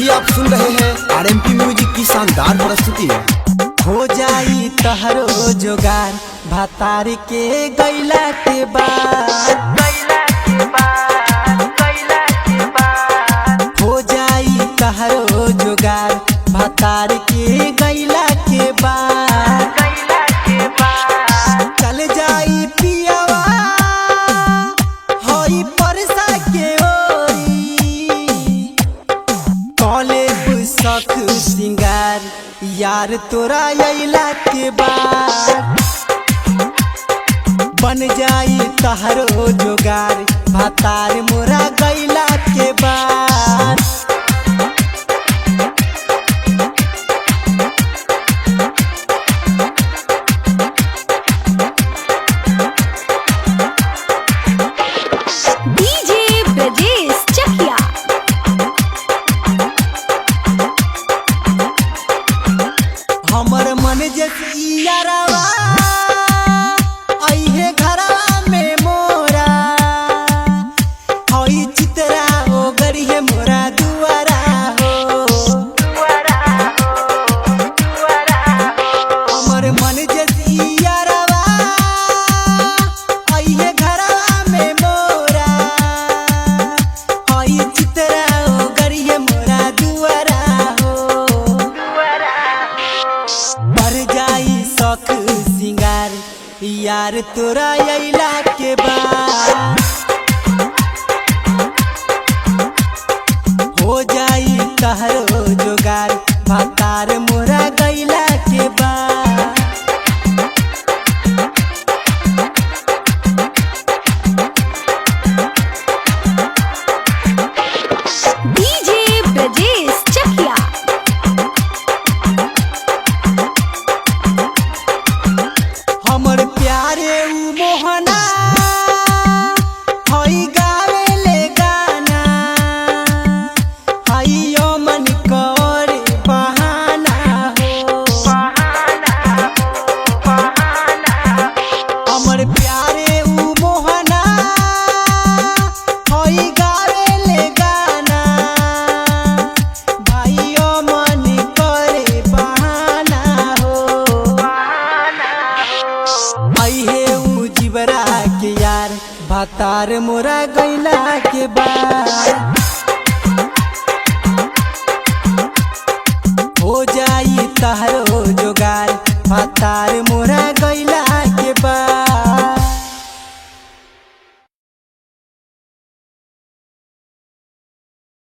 अभी आप सुन रहे हैं आरएमपी म्यूजिक की शानदार प्रस्तुति। हो जाई तहरो जोगार भातार के गैला के बाद, हो जाई तहरो जोगार भातार के गैला के बाद, चल जाई पियावा होई परसा के ओरी, कॉलेज सख सिंगार यार तोरा अइला के बाद, बन जाई तहरो जोगार भातार मोरा गैला के बाद। डीजे ब्रजेश चकिया। हमर मन जसियारवा अइहे घरवा में मोरा, हई चितरा ओ गड़िए मोरा दुआरा हो, हमर मन जसियारवा अइहे घरवा में मोरा, हई चितरा ओ गड़िए मोरा दुआरा हो, मर जाई शौक सिंगार यार तोरा अइला के बाद, हो जाई तहरो जोगार भातार मोरा गैला के बाद। डीजे ब्रजेश चकिया। हमर प्यारे उ मोहना हई गावे ले गाना, हई ओ मन करे बहाना हो, हमर प्यारे उ मोहना हई गावे ले गाना, भाई ओ मन करे बहाना हो, अइहे उ जिबरा के यार भातार मोरा गैला के बाद, हो जाई तहरो जोगार भातार मोरा गैला